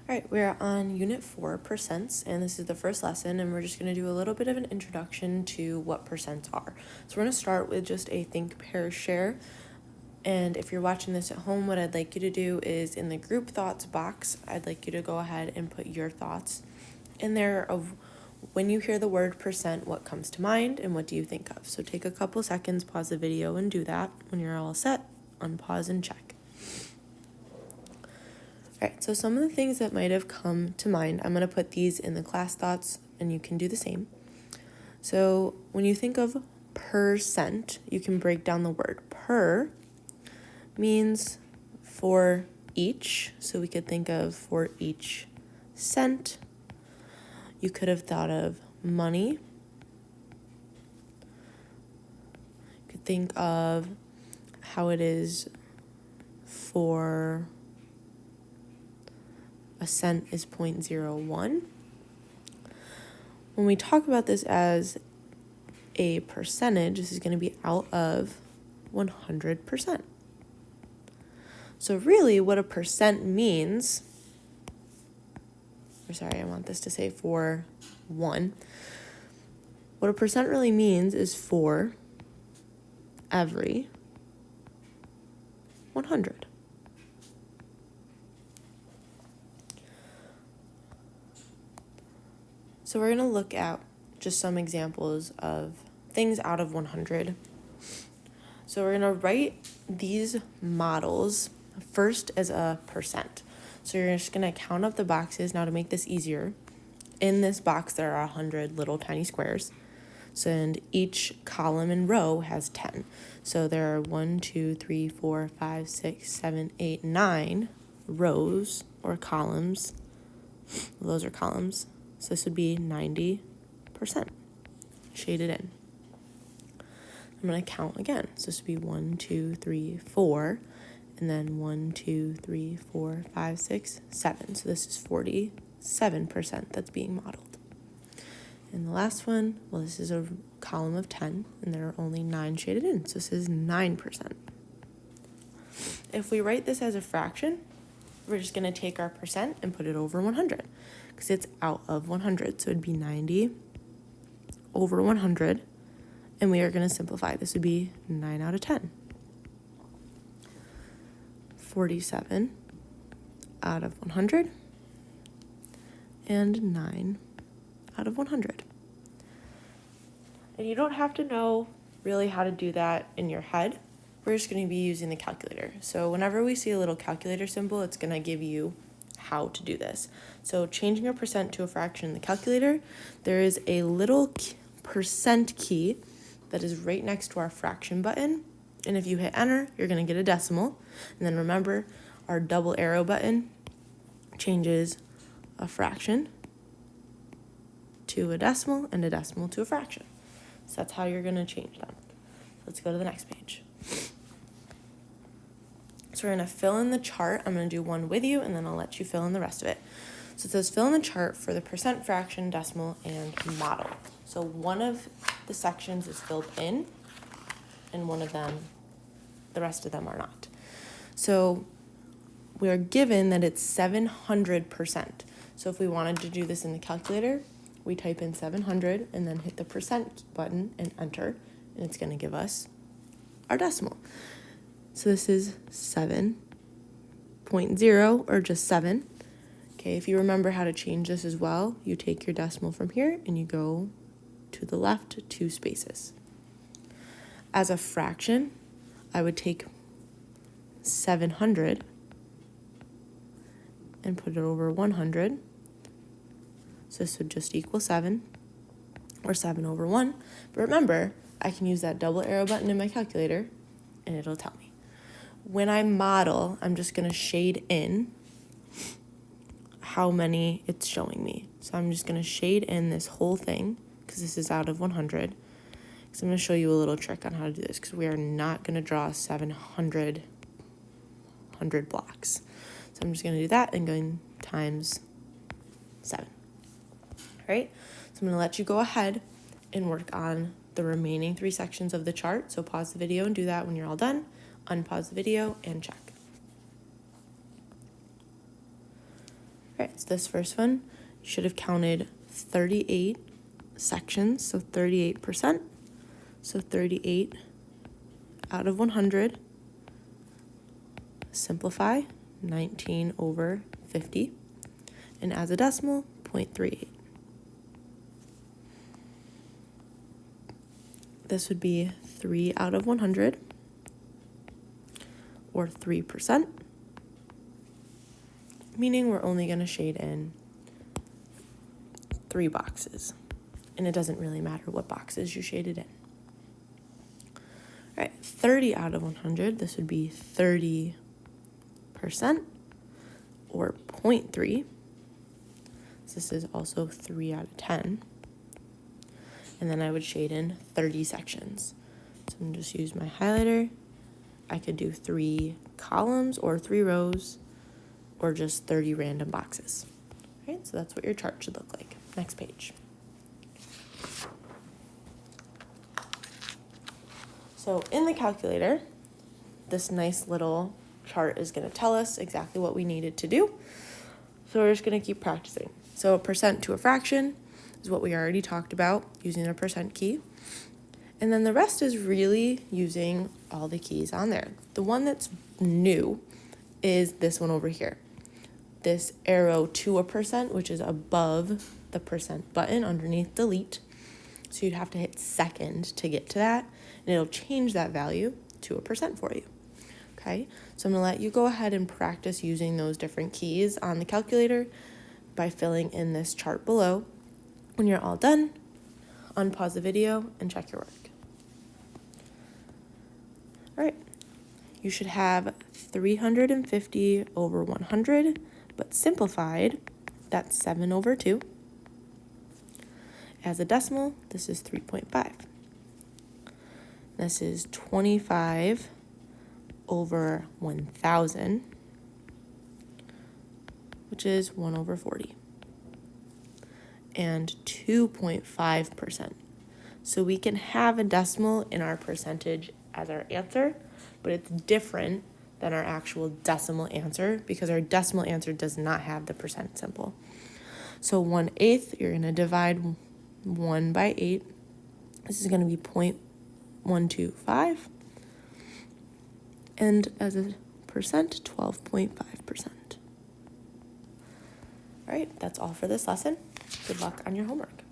All right, we're on Unit 4, percents, and this is the first lesson, and we're just going to do a little bit of an introduction to what percents are. So we're going to start with just a think, pair, share, and if you're watching this at home, what I'd like you to do is in the group thoughts box, I'd like you to go ahead and put your thoughts in there of when you hear the word percent, what comes to mind, and what do you think of. So take a couple seconds, pause the video, and do that. When you're all set, unpause and check. All right, so some of the things that might have come to mind, I'm going to put these in the class thoughts, and you can do the same. So when you think of percent, you can break down the word. Per means for each, so we could think of for each cent. You could have thought of money. You could think of how it is for a cent is 0.01. When we talk about this as a percentage, this is going to be out of 100%. So really what a percent means, I want this to say for 1. What a percent really means is for every 100. So we're going to look at just some examples of things out of 100. So we're going to write these models first as a percent. So you're just going to count up the boxes. Now to make this easier, in this box there are 100 little tiny squares. So and each column and row has 10. So there are 1, 2, 3, 4, 5, 6, 7, 8, 9 rows or columns. Those are columns. So this would be 90% shaded in. I'm going to count again. So this would be 1, 2, 3, 4, and then 1, 2, 3, 4, 5, 6, 7. So this is 47% that's being modeled. And the last one, well, this is a column of 10, and there are only 9 shaded in. So this is 9%. If we write this as a fraction, we're just going to take our percent and put it over 100 because it's out of 100. So it'd be 90 over 100, and we are going to simplify. This would be 9 out of 10. 47 out of 100, and 9 out of 100. And you don't have to know really how to do that in your head. We're just going to be using the calculator. So whenever we see a little calculator symbol, it's going to give you how to do this. So changing a percent to a fraction in the calculator, there is a little percent key that is right next to our fraction button. And if you hit enter, you're going to get a decimal. And then remember, our double arrow button changes a fraction to a decimal and a decimal to a fraction. So that's how you're going to change them. Let's go to the next page. So we're going to fill in the chart. I'm going to do one with you, and then I'll let you fill in the rest of it. So it says fill in the chart for the percent, fraction, decimal, and model. So one of the sections is filled in, and one of them, the rest of them are not. So we are given that it's 700%. So if we wanted to do this in the calculator, we type in 700 and then hit the percent button and enter, and it's going to give us our decimal. So this is 7.0 or just 7. Okay, if you remember how to change this as well, you take your decimal from here and you go to the left 2 spaces. As a fraction, I would take 700 and put it over 100. So this would just equal 7, or 7 over 1. But remember, I can use that double arrow button in my calculator, and it'll tell me. When I model, I'm just going to shade in how many it's showing me. So I'm just going to shade in this whole thing, because this is out of 100. So I'm going to show you a little trick on how to do this, because we are not going to draw 700 blocks. So I'm just going to do that and going times 7. All right, so I'm going to let you go ahead and work on the remaining 3 sections of the chart. So pause the video and do that when you're all done. Unpause the video and check. Right, so this first one, you should have counted 38 sections, so 38%. So 38 out of 100. Simplify, 19 over 50. And as a decimal, 0.38. This would be 3 out of 100, or 3%, meaning we're only going to shade in 3 boxes. And it doesn't really matter what boxes you shaded in. All right, 30 out of 100, this would be 30%, or 0.3. So this is also 3 out of 10. And then I would shade in 30 sections. So I'm going to just use my highlighter. I could do 3 columns or 3 rows, or just 30 random boxes. All right, so that's what your chart should look like. Next page. So in the calculator, this nice little chart is going to tell us exactly what we needed to do. So we're just going to keep practicing. So a percent to a fraction is what we already talked about, using a percent key. And then the rest is really using all the keys on there. The one that's new is this one over here. This arrow to a percent, which is above the percent button underneath delete. So you'd have to hit second to get to that, and it'll change that value to a percent for you. Okay, so I'm gonna let you go ahead and practice using those different keys on the calculator by filling in this chart below. When you're all done, unpause the video and check your work. All right, you should have 350 over 100, but simplified, that's 7 over 2. As a decimal, this is 3.5. This is 25 over 1,000, which is 1 over 40. And 2.5%. So we can have a decimal in our percentage as our answer, but it's different than our actual decimal answer because our decimal answer does not have the percent symbol. So 1/8, you're going to divide 1 by 8. This is going to be 0.125. And as a percent, 12.5%. All right, that's all for this lesson. Good luck on your homework.